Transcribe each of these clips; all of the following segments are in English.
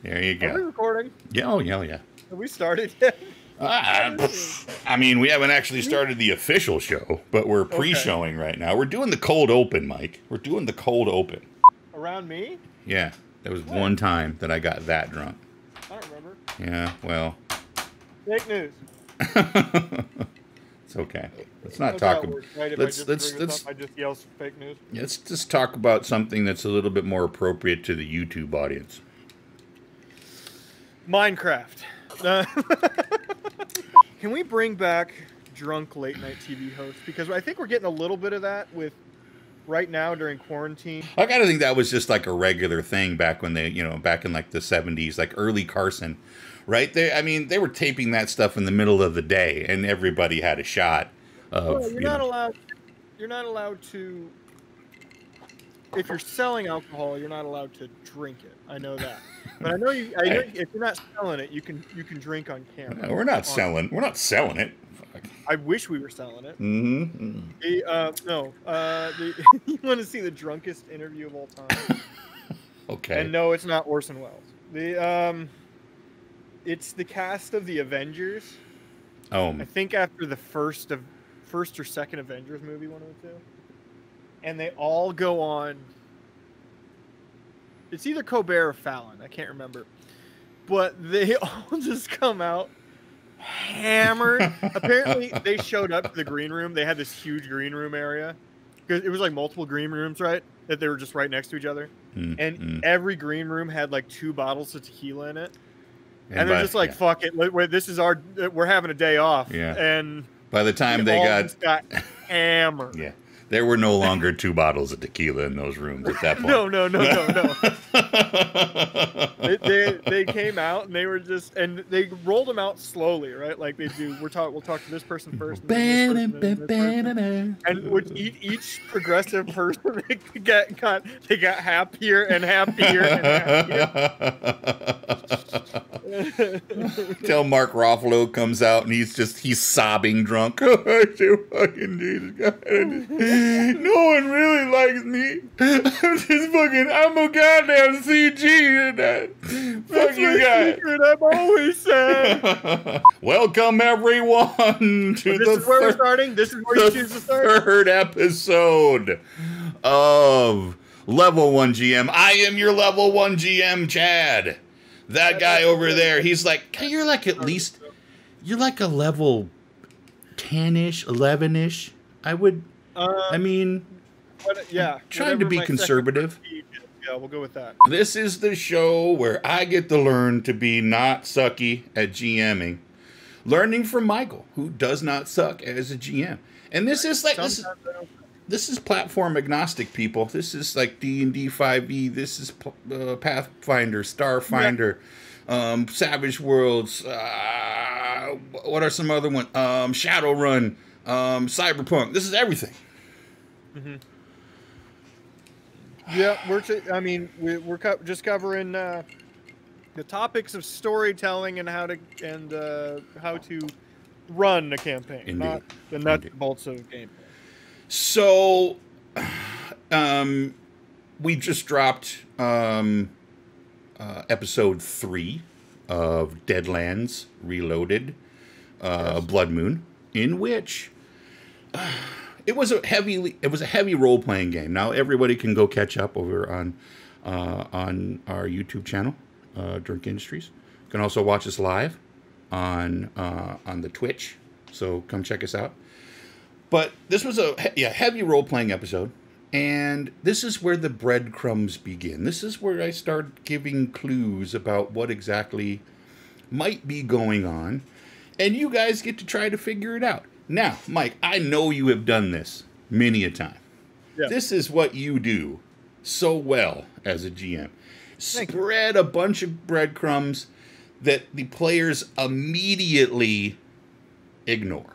There you Are we go. recording? Yeah, oh, yeah, yeah. Have we started yet? I mean, we haven't actually started the official show, but we're pre-showing right now. We're doing the cold open, Mike. We're doing the cold open. Around me? Yeah, there was one time that I got that drunk. I don't remember. Yeah, well. Fake news. It's okay. Let's not talk about. Let's I just yell fake news. Let's just talk about something that's a little bit more appropriate to the YouTube audience. Minecraft. Can we bring back drunk late night TV hosts? Because I think we're getting a little bit of that with right now during quarantine. I gotta think that was just like a regular thing back when they, back in like the 70s, like early Carson, right? They were taping that stuff in the middle of the day, and everybody had a shot of. Well, you're not allowed to. If you're selling alcohol, you're not allowed to drink it. I know that, but I know if you're not selling it, you can drink on camera. No, we're not selling it. I wish we were selling it. Mm-hmm. You want to see the drunkest interview of all time? Okay. And no, it's not Orson Welles. It's the cast of the Avengers. Oh. I think after the first or second Avengers movie, one of the two. And they all go on. It's either Colbert or Fallon. I can't remember. But they all just come out hammered. Apparently, they showed up to the green room. They had this huge green room area. Because it was like multiple green rooms, right? That they were just right next to each other. Every green room had like 2 bottles of tequila in it. And they're just like, fuck it. We're having a day off. Yeah. And by the time they got hammered. Yeah. There were no longer 2 bottles of tequila in those rooms at that point. No. They came out and they were and they rolled them out slowly, right? Like they do. We'll talk to this person first. And, and with each progressive person, they got happier and happier and happier. Till Mark Ruffalo comes out and he's sobbing drunk. I can't fucking do this. No one really likes me. I'm a goddamn CG in that. Fuck you guys. I've always said. Welcome everyone to this is where we're starting. This is where you choose to start. Third episode of Level 1 GM. I am your Level 1 GM, Chad. That guy over there, he's like, you're like a level 10-ish, 11-ish. Trying to be conservative. Yeah, we'll go with that. This is the show where I get to learn to be not sucky at GMing. Learning from Michael, who does not suck as a GM. And this is like, this is platform agnostic, people. This is like D&D 5e. This is Pathfinder, Starfinder, Savage Worlds. What are some other ones? Shadowrun, Cyberpunk. This is everything. Mm-hmm. Yeah, we're just covering the topics of storytelling and how to run a campaign, Indeed. not the nuts and bolts of gameplay. So, we just dropped episode 3 of Deadlands Reloaded, Blood Moon, in which it was a heavy role playing game. Now everybody can go catch up over on our YouTube channel, Durnk Industries. You can also watch us live on the Twitch. So come check us out. But this was a heavy role-playing episode, and this is where the breadcrumbs begin. This is where I start giving clues about what exactly might be going on, and you guys get to try to figure it out. Now, Mike, I know you have done this many a time. Yeah. This is what you do so well as a GM. Spread a bunch of breadcrumbs that the players immediately ignore.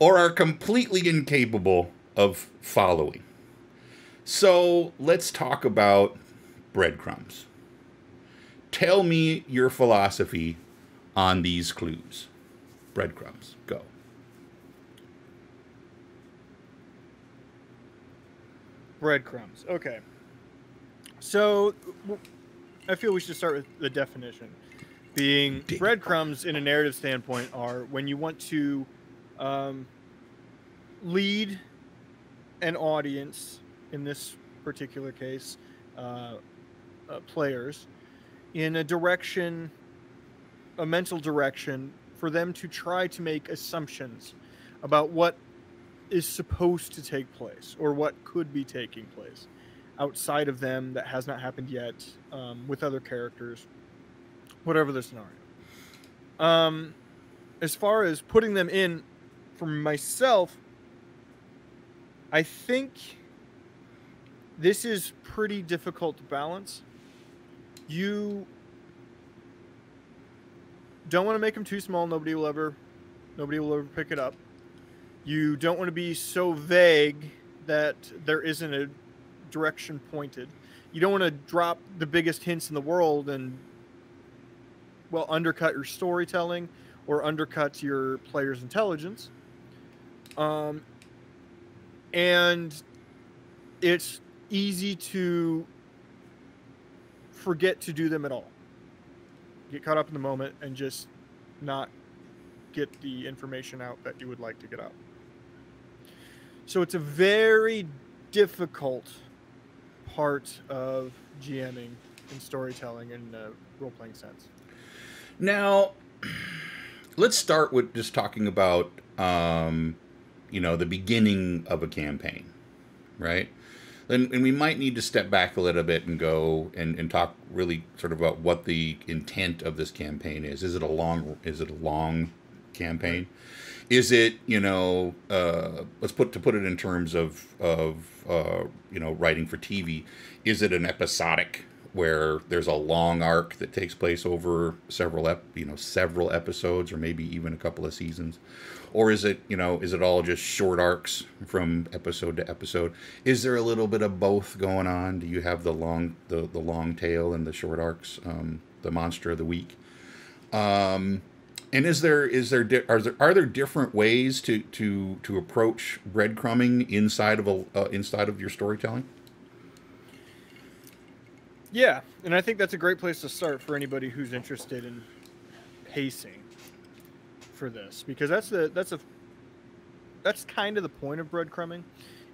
Or are completely incapable of following. So let's talk about breadcrumbs. Tell me your philosophy on these clues. Breadcrumbs, go. Breadcrumbs, okay. So I feel we should start with the definition. Being breadcrumbs in a narrative standpoint are when you want to lead an audience, in this particular case, players, in a direction, a mental direction, for them to try to make assumptions about what is supposed to take place or what could be taking place outside of them that has not happened yet, with other characters, whatever the scenario. As far as putting them in, for myself, I think this is pretty difficult to balance. You don't want to make them too small. Nobody will ever pick it up. You don't want to be so vague that there isn't a direction pointed. You don't want to drop the biggest hints in the world and, well, undercut your storytelling or undercut your player's intelligence. And it's easy to forget to do them at all. Get caught up in the moment and just not get the information out that you would like to get out. So it's a very difficult part of GMing and storytelling in a role-playing sense. Now, let's start with just talking about, the beginning of a campaign, right? And we might need to step back a little bit and go and talk really sort of about what the intent of this campaign is. Is it a long campaign? Is it, let's put it in terms of writing for TV. Is it an episodic where there's a long arc that takes place over several episodes or maybe even a couple of seasons? Or is it all just short arcs from episode to episode? Is there a little bit of both going on? Do you have the long tail and the short arcs, the monster of the week? And are there different ways to approach breadcrumbing inside of your storytelling? Yeah, and I think that's a great place to start for anybody who's interested in pacing for this, because that's kind of the point of breadcrumbing,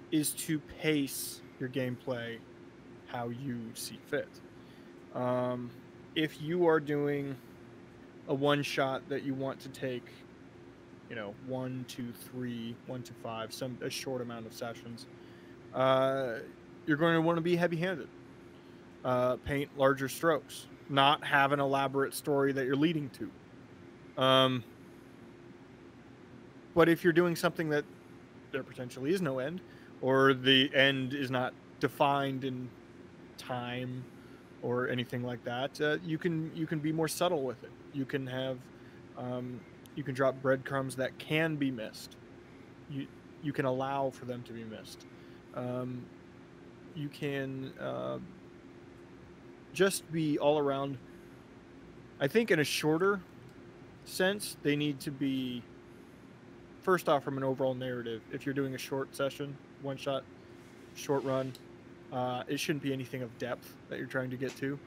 is to pace your gameplay how you see fit. If you are doing a one shot that you want to take, 1 to 3, 1 to 5, a short amount of sessions, you're going to want to be heavy-handed. Paint larger strokes, not have an elaborate story that you're leading to. But if you're doing something that there potentially is no end, or the end is not defined in time or anything like that, you can be more subtle with it. You can have you can drop breadcrumbs that can be missed. You can allow for them to be missed. You can just be all around. I think in a shorter sense, they need to be, first off, from an overall narrative. If you're doing a short session, one shot, short run, it shouldn't be anything of depth that you're trying to get to.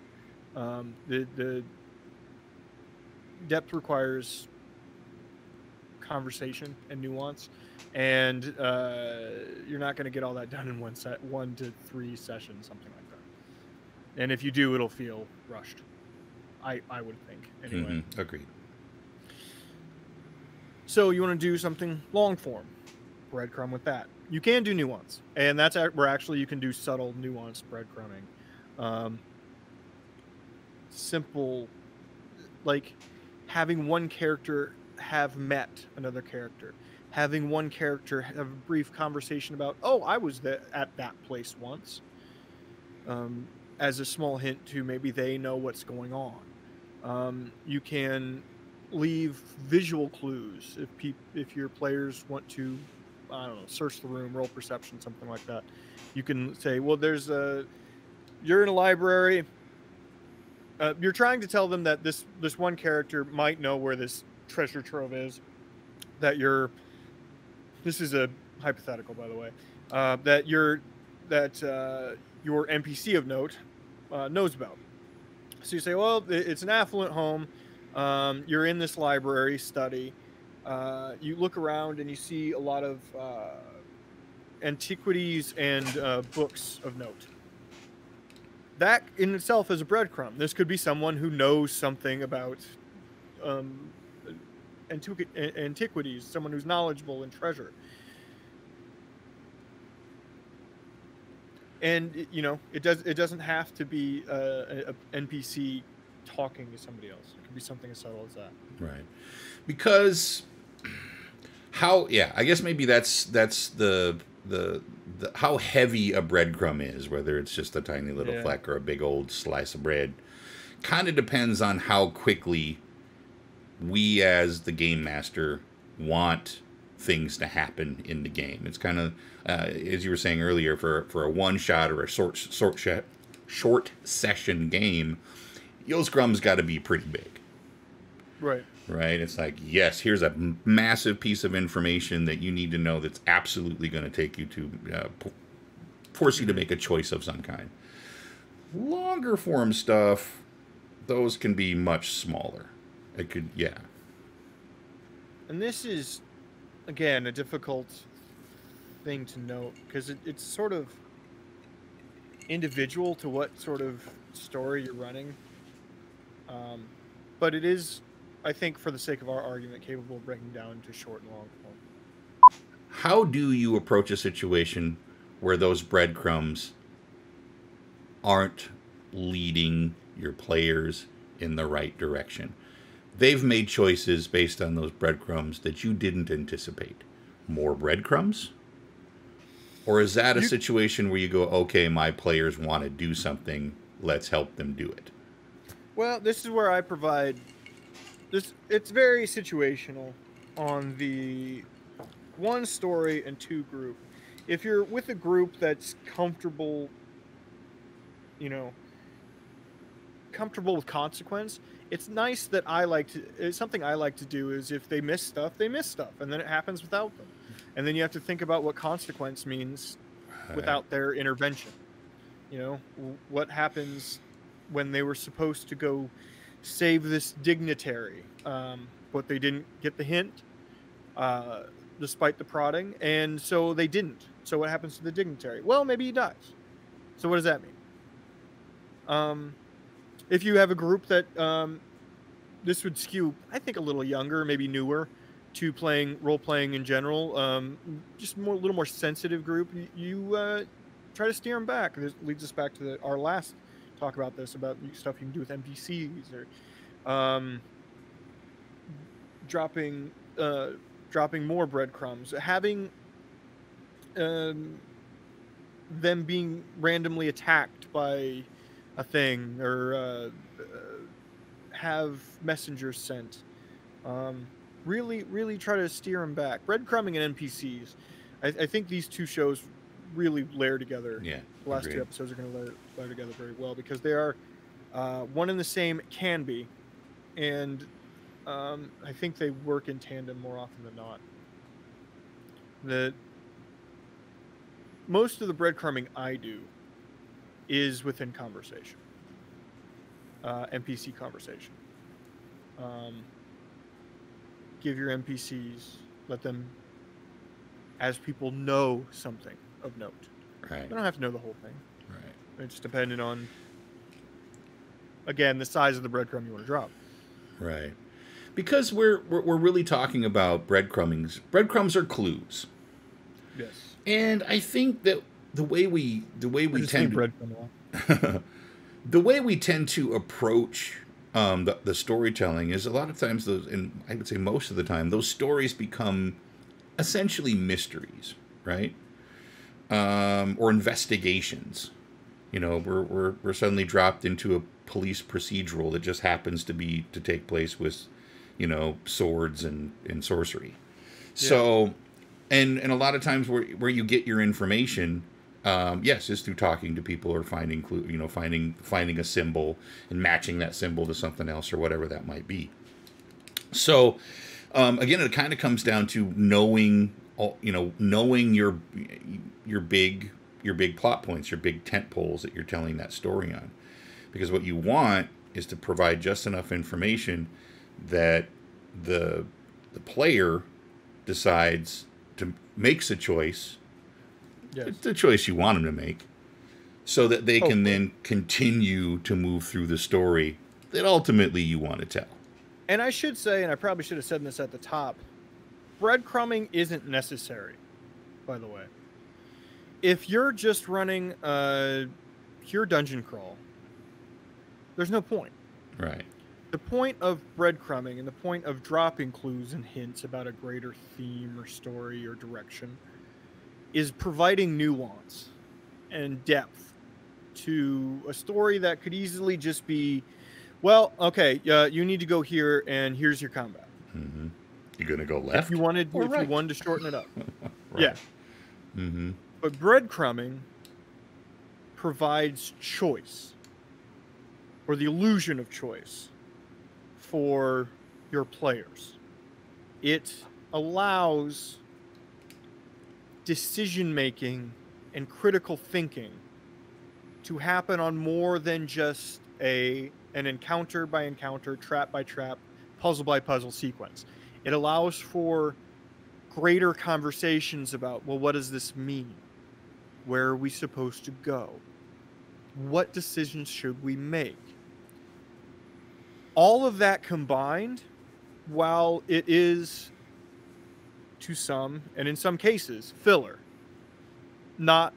The depth requires conversation and nuance, and you're not going to get all that done in 1 to 3 sessions, something like that. And if you do, it'll feel rushed. I would think, anyway. Mm-hmm. Agreed. So you want to do something long form, breadcrumb with that. You can do nuance, and that's where actually you can do subtle nuanced breadcrumbing. Simple, like having one character have met another character, having one character have a brief conversation about, oh, I was at that place once, as a small hint to maybe they know what's going on. You can leave visual clues if your players want to, I don't know, search the room, roll perception, something like that. You can say, well, you're in a library. You're trying to tell them that this one character might know where this treasure trove is. This is a hypothetical, by the way. That your NPC of note knows about. So you say, well, it's an affluent home. You're in this library study. You look around and you see a lot of antiquities and books of note. That in itself is a breadcrumb. This could be someone who knows something about um, antiquities, someone who's knowledgeable in treasure. And it doesn't have to be a NPC talking to somebody else. It could be something as subtle as that. Right. Because I guess maybe that's the how heavy a breadcrumb is, whether it's just a tiny little fleck or a big old slice of bread, kind of depends on how quickly we as the game master want things to happen in the game. It's kind of as you were saying earlier, for a one shot or a short session game, those crumbs got to be pretty big. Right. Right? It's like, yes, here's a massive piece of information that you need to know that's absolutely going to take you to force you to make a choice of some kind. Longer form stuff, those can be much smaller. It could, yeah. And this is, again, a difficult thing to note because it's sort of individual to what sort of story you're running. But it is, I think, for the sake of our argument, capable of breaking down into short and long form. How do you approach a situation where those breadcrumbs aren't leading your players in the right direction? They've made choices based on those breadcrumbs that you didn't anticipate. More breadcrumbs? Or is that a situation where you go, okay, my players want to do something, let's help them do it? Well, this is where I provide this. It's very situational on the one story and two group. If you're with a group that's comfortable, comfortable with consequence, it's nice that it's something I like to do is if they miss stuff, they miss stuff, and then it happens without them. And then you have to think about what consequence means without their intervention. What happens when they were supposed to go save this dignitary, but they didn't get the hint, despite the prodding, and so they didn't. So what happens to the dignitary? Well, maybe he dies. So what does that mean? If you have a group that this would skew, I think, a little younger, maybe newer, to role-playing in general, just a little more sensitive group, you try to steer them back. This leads us back to our last talk about this, about stuff you can do with NPCs, or dropping more breadcrumbs, having them being randomly attacked by a thing, or have messengers sent. Really try to steer them back. Breadcrumbing and NPCs. I think these two shows really layer together. Yeah, the last two episodes are going to layer together very well because they are one and the same, can be, and I think they work in tandem more often than not. Most of the breadcrumbing I do is within conversation, NPC conversation. Give your NPCs, let them, as people, know something of note. Right. They don't have to know the whole thing. Right. It's dependent on, again, the size of the breadcrumb you want to drop. Right. Because we're really talking about breadcrumbings. Breadcrumbs are clues. Yes. And I think that the way we tend to the way we tend to approach the storytelling is a lot of times those, and I would say most of the time, those stories become essentially mysteries, right? Or investigations. We're suddenly dropped into a police procedural that just happens to take place with, swords and sorcery. Yeah. So, and a lot of times where you get your information, yes, is through talking to people or finding a symbol and matching that symbol to something else or whatever that might be. So, again, it kind of comes down to knowing your big big plot points, your big tent poles that you're telling that story on. Because what you want is to provide just enough information that the player decides to makes a choice, Yes. the choice you want them to make, so that they can then continue to move through the story that ultimately you want to tell. And I should say, and I probably should have said this at the top, breadcrumbing isn't necessary, by the way. If you're just running a pure dungeon crawl, there's no point. Right. The point of breadcrumbing and the point of dropping clues and hints about a greater theme or story or direction is providing nuance and depth to a story that could easily just be, well, okay, you need to go here, and here's your combat. Mm-hmm. You're gonna go left. If you wanted to shorten it up, right. Yeah. Mm-hmm. But breadcrumbing provides choice, or the illusion of choice, for your players. It allows decision making and critical thinking to happen on more than just an encounter by encounter, trap by trap, puzzle by puzzle sequence. It allows for greater conversations about, well, what does this mean? Where are we supposed to go? What decisions should we make? All of that combined, while it is, to some, and in some cases, filler, not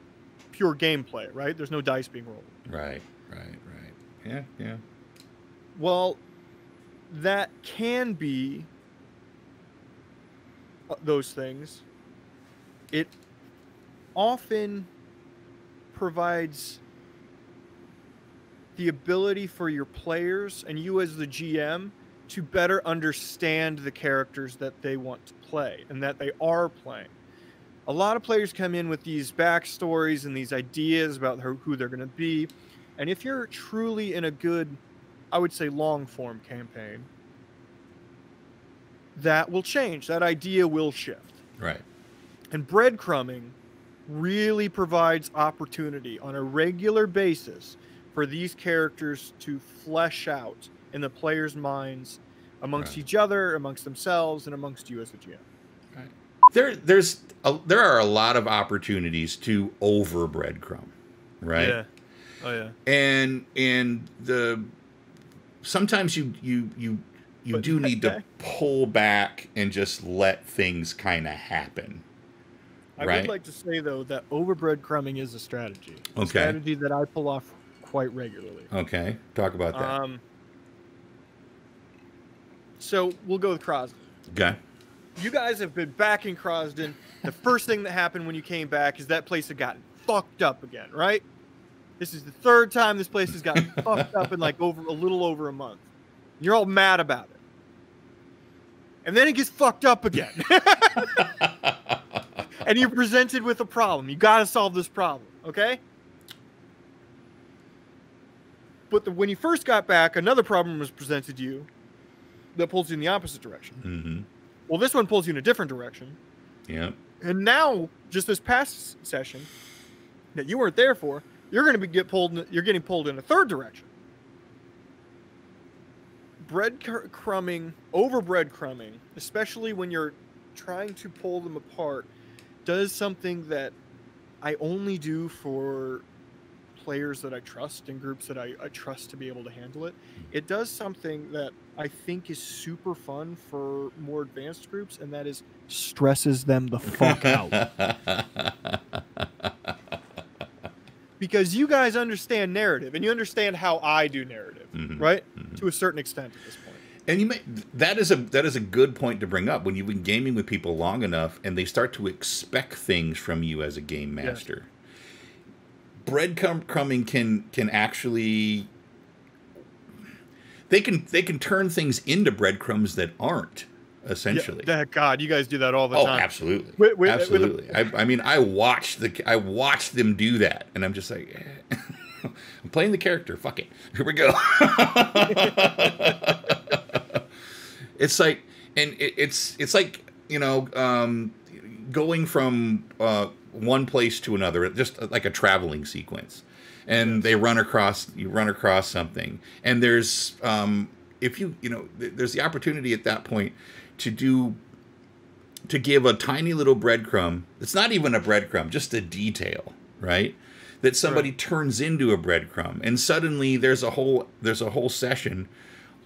pure gameplay, right? There's no dice being rolled. Right. Yeah. Well, that can be those things. It often provides the ability for your players and you as the GM to better understand the characters that they want to play and that they are playing. A lot of players come in with these backstories and these ideas about who they're going to be. And if you're truly in a good, I would say, long-form campaign, that will change. That idea will shift. Right. And breadcrumbing really provides opportunity on a regular basis for these characters to flesh out in the players' minds amongst each other, amongst themselves, and amongst you as the GM. Right. There are a lot of opportunities to over breadcrumb, right? Yeah. Oh yeah. And sometimes you do need to pull back and just let things kind of happen. I would like to say though that over breadcrumbing is a strategy. Okay. A strategy that I pull off quite regularly. Okay. Talk about that. So we'll go with Crosden. Okay. You guys have been back in Crosden. The first thing that happened when you came back is that place had gotten fucked up again, right? This is the third time this place has gotten fucked up in like a little over a month. You're all mad about it. And then it gets fucked up again. And you're presented with a problem. You got to solve this problem, okay? But when you first got back, another problem was presented to you that pulls you in the opposite direction. Mm-hmm. Well, this one pulls you in a different direction. Yeah. And now, just this past session that you weren't there for, you're going to you're getting pulled in a third direction. Over breadcrumbing, especially when you're trying to pull them apart, does something that I only do for players that I trust and groups that I trust to be able to handle it. It does something that I think is super fun for more advanced groups, and that is stresses them the fuck out. Because you guys understand narrative, and you understand how I do narrative, right? Mm-hmm. To a certain extent at this point. And that is a good point to bring up when you've been gaming with people long enough, and they start to expect things from you as a game master. Yes. Breadcrumbing can actually they can turn things into breadcrumbs that aren't, essentially. Yeah, God, you guys do that all the time. Oh, absolutely. Absolutely. I mean, I watch them do that, and I'm just like, I'm playing the character. Fuck it. Here we go. It's like, and it's like, going from one place to another, just like a traveling sequence, and you run across something, and there's if there's the opportunity at that point to give a tiny little breadcrumb. It's not even a breadcrumb, just a detail, right? That somebody turns into a breadcrumb, and suddenly there's a whole session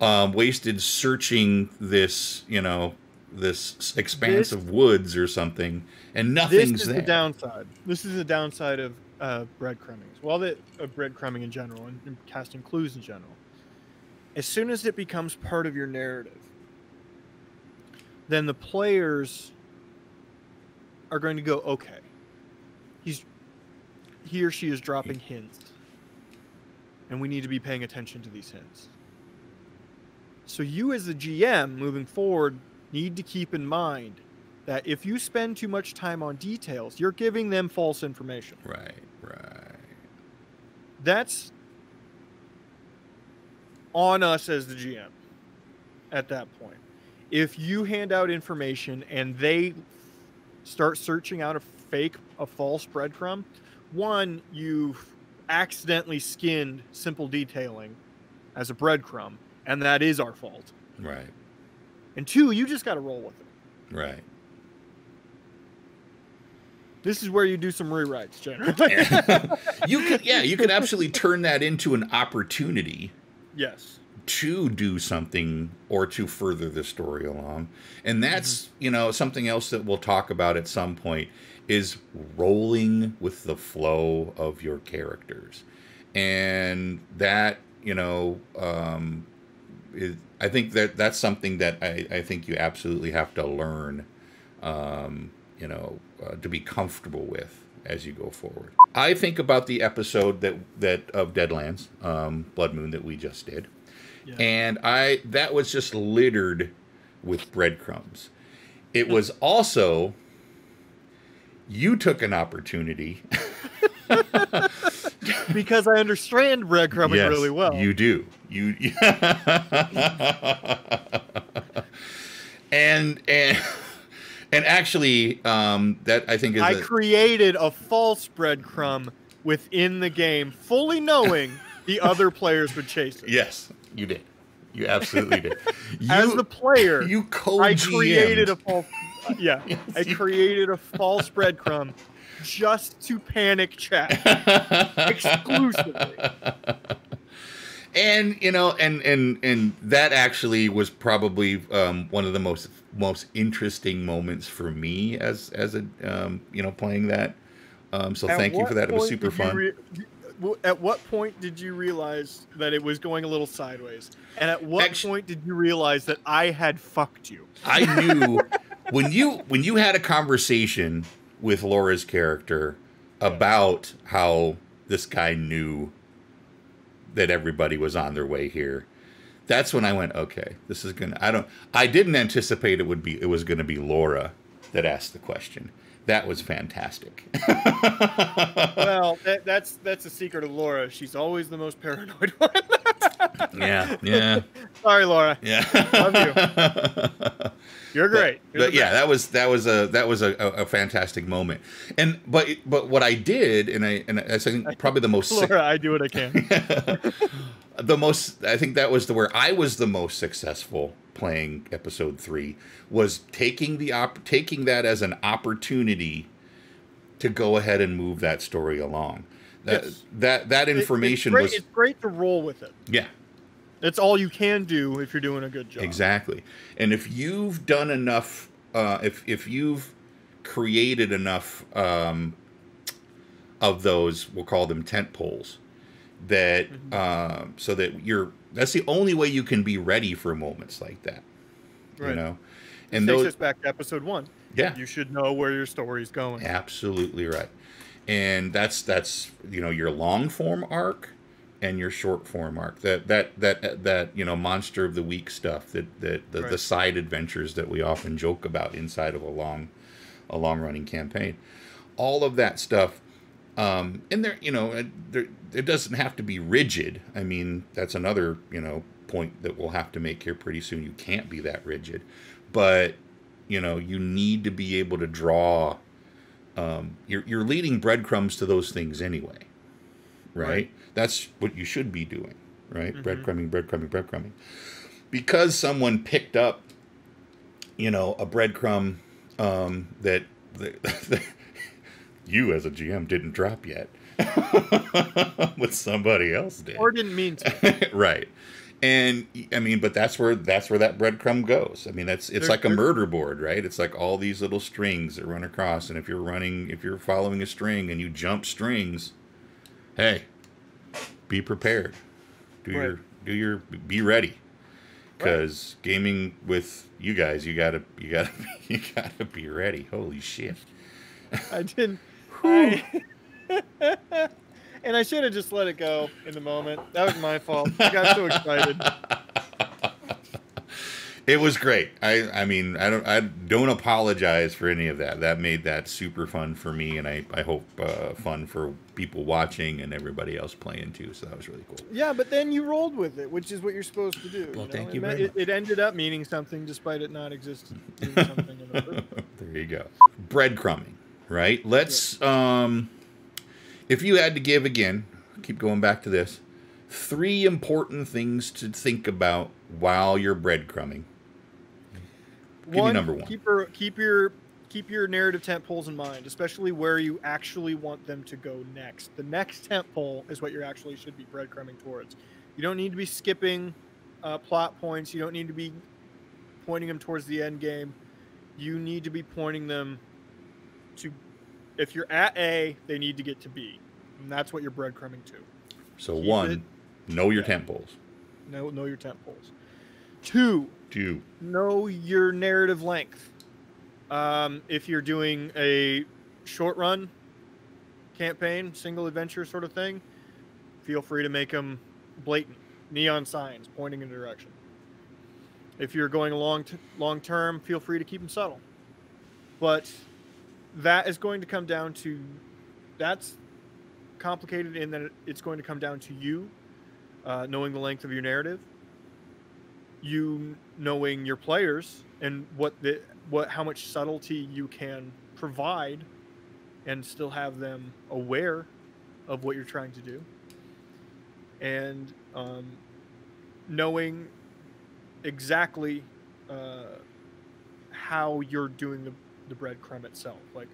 wasted searching this this expanse of woods or something, and nothing's This is there. the downside. This is the downside of breadcrumbing. Well, breadcrumbing in general and casting clues in general. As soon as it becomes part of your narrative, then the players are going to go, okay, he or she is dropping hints, and we need to be paying attention to these hints. So you as the GM moving forward need to keep in mind that if you spend too much time on details, you're giving them false information. Right. That's on us as the GM at that point. If you hand out information and they start searching out a false breadcrumb, one, you've accidentally skinned simple detailing as a breadcrumb, and that is our fault. Right. And two, you just got to roll with it. Right. This is where you do some rewrites, generally. You could absolutely turn that into an opportunity. Yes. To do something or to further the story along. And that's, something else that we'll talk about at some point is rolling with the flow of your characters. And that, I think that's something that I think you absolutely have to learn, to be comfortable with as you go forward. I think about the episode that of Deadlands, Blood Moon, that we just did. Yeah. And that was just littered with breadcrumbs. It was also, you took an opportunity. Because I understand breadcrumbing really well. You do. And actually, that I think is I created a false breadcrumb within the game, fully knowing the other players would chase it. Yes, you did. You absolutely did. As the player, you I created a false. I created a false breadcrumb just to panic chat exclusively. And and that actually was probably one of the most interesting moments for me as a playing that. So thank you for that. It was super fun. At what point did you realize that it was going a little sideways? And at what point did you realize that I had fucked you? I knew when you had a conversation with Laura's character about how this guy knew that everybody was on their way here. That's when I went, okay, this is I didn't anticipate it was going to be Laura that asked the question. That was fantastic. Well, that's the secret of Laura. She's always the most paranoid one. Yeah. Sorry, Laura. Yeah. Love you. You're great. But yeah, that was a fantastic moment. But what I did, and I think probably the most Laura, I do what I can. I think that was where I was the most successful playing episode 3, was taking that as an opportunity to go ahead and move that story along. That information it's great to roll with it. Yeah. It's all you can do if you're doing a good job. Exactly. And if you've done enough, if you've created enough of those, we'll call them tent poles, that so that that's the only way you can be ready for moments like that. Right. And takes us back to episode 1. Yeah. You should know where your story's going. Absolutely right. And that's your long form arc and your short form arc. That monster of the week stuff, the side adventures that we often joke about inside of a long running campaign. All of that stuff. And it doesn't have to be rigid. I mean, that's another, point that we'll have to make here pretty soon. You can't be that rigid, but you need to be able to draw you're leading breadcrumbs to those things anyway, right? That's what you should be doing, right? Breadcrumbing, breadcrumbing, breadcrumbing. Because someone picked up, you know, a breadcrumb that you as a GM didn't drop yet, but somebody else did, or didn't mean to. right? And I mean, but that's where that breadcrumb goes. I mean, it's like a murder board, right? It's like all these little strings that run across, and if you're following a string and you jump strings, hey, be prepared. Be ready. Because gaming with you guys, you gotta be ready. Holy shit! I didn't. And I should have just let it go in the moment. That was my fault. I got so excited. It was great. I mean, I don't apologize for any of that. That made that super fun for me, and I hope fun for people watching and everybody else playing too. So that was really cool. Yeah, but then you rolled with it, which is what you're supposed to do. Well, you know? thank you very much. It ended up meaning something, despite it not existing. Something in the first place. There you go. Breadcrumbing, right? Let's. If you had to give again, keep going back to this. 3 important things to think about while you're breadcrumbing. Give me number 1. Keep your narrative tent poles in mind, especially where you actually want them to go next. The next tent pole is what you actually should be breadcrumbing towards. You don't need to be skipping plot points. You don't need to be pointing them towards the end game. You need to be pointing them to. If you're at A, they need to get to B, and that's what you're breadcrumbing to. So 1, know your tent poles. Know your tent poles. 2, know your narrative length. If you're doing a short run campaign, single adventure sort of thing, feel free to make them blatant, neon signs pointing in a direction. If you're going long term, feel free to keep them subtle. But that is going to come down to, that's complicated in that it's going to come down to you knowing the length of your narrative, you knowing your players and how much subtlety you can provide and still have them aware of what you're trying to do, and knowing exactly how you're doing the breadcrumb itself, like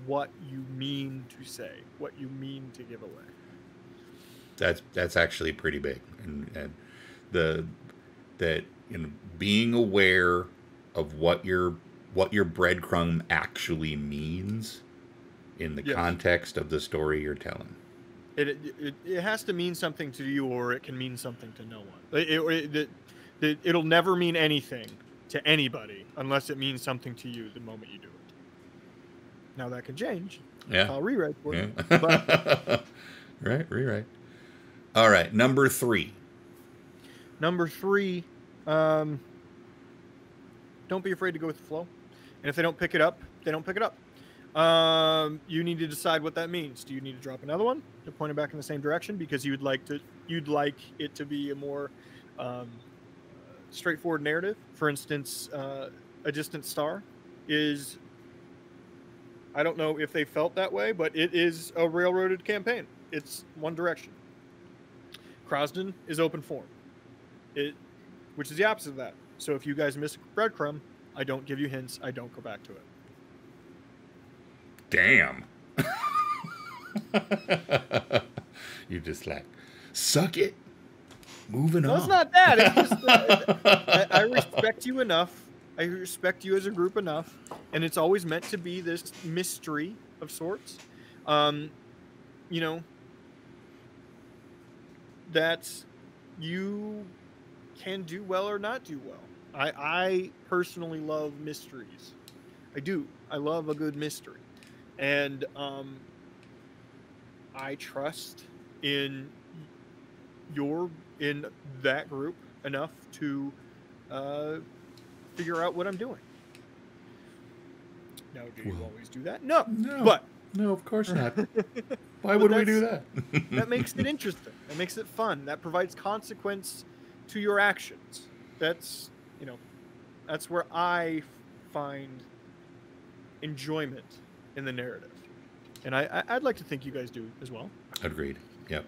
what you mean to say, what you mean to give away. That's actually pretty big, and that you know, being aware of what your breadcrumb actually means in the context of the story you're telling. It has to mean something to you, or it can mean something to no one. It'll never mean anything to anybody unless it means something to you the moment you do it. Now that can change. Yeah. I'll rewrite for you. But... Rewrite. All right, number 3. Number 3, don't be afraid to go with the flow. And if they don't pick it up, they don't pick it up. You need to decide what that means. Do you need to drop another one to point it back in the same direction because you'd like it to be a more straightforward narrative? For instance, A Distant Star is, I don't know if they felt that way, but it is a railroaded campaign. It's one direction. Crosden is open form, which is the opposite of that. So if you guys miss a breadcrumb, I don't give you hints. I don't go back to it. Damn. You just like, suck it. Moving on. No, it's not that. It's just, I respect you enough. I respect you as a group enough. And it's always meant to be this mystery of sorts. You know, that you can do well or not do well. I personally love mysteries. I do. I love a good mystery. And I trust in that group enough to figure out what I'm doing. Now, do you always do that? No. But no, of course not. Why would we do that? That makes it interesting. That makes it fun. That provides consequence to your actions. That's, you know, that's where I find enjoyment in the narrative. And I'd like to think you guys do as well. Agreed. Yep.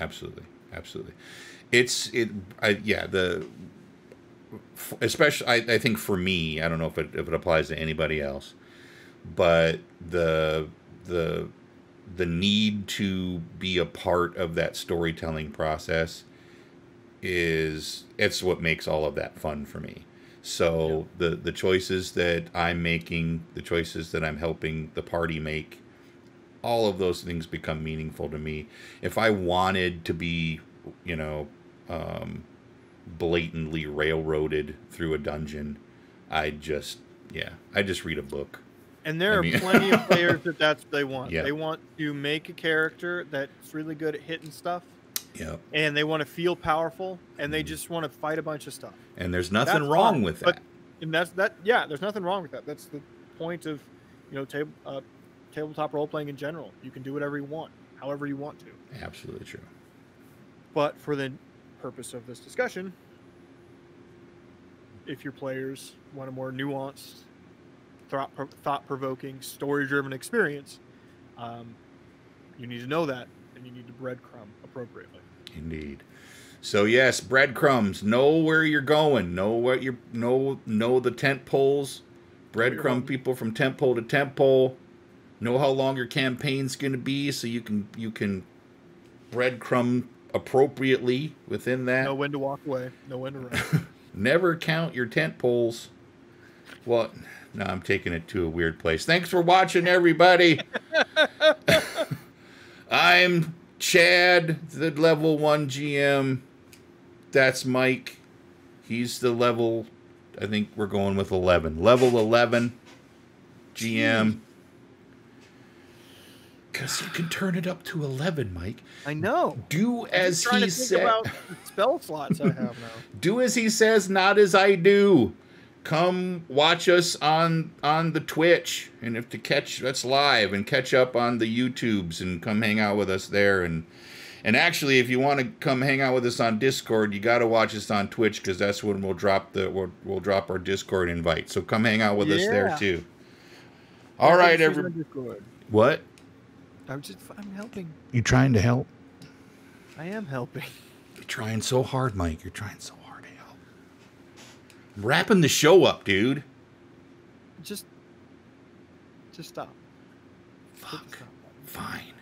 Absolutely. Absolutely. Especially, I think for me, I don't know if it applies to anybody else, but the need to be a part of that storytelling process it's what makes all of that fun for me. So the choices that I'm making, the choices that I'm helping the party make, all of those things become meaningful to me. If I wanted to be, blatantly railroaded through a dungeon, I'd just read a book. And there are plenty of players that's what they want. Yeah. They want to make a character that's really good at hitting stuff. Yeah. And they want to feel powerful, and they just want to fight a bunch of stuff. And there's nothing wrong with that. And there's nothing wrong with that. That's the point of, tabletop role playing in general. You can do whatever you want, however you want to. Absolutely true. But for the purpose of this discussion, if your players want a more nuanced, thought-provoking, story-driven experience, you need to know that, and you need to breadcrumb appropriately. Indeed. So yes, breadcrumbs. Know where you're going. Know the tent poles. Breadcrumb people from tent pole to tent pole. Know how long your campaign's going to be, so you can breadcrumb appropriately within that. Know when to walk away. Know when to run. Never count your tent poles. Well, no, I'm taking it to a weird place. Thanks for watching, everybody. I'm Chad, the level 1 GM. That's Mike. He's the level, I think we're going with 11. Level 11 GM. Because you can turn it up to 11, Mike. I know. Do as he said. About the spell slots I have now. Do as he says, not as I do. Come watch us on the Twitch, and if to catch that's live, and catch up on the YouTubes, and come hang out with us there. And actually, if you want to come hang out with us on Discord, you got to watch us on Twitch, because that's when we'll drop our Discord invite. So come hang out with us there too. All right, everybody. What? I'm helping. You trying to help? I am helping. You're trying so hard, Mike. You're trying so hard to help. I'm wrapping the show up, dude. Just stop. Fuck. Fine.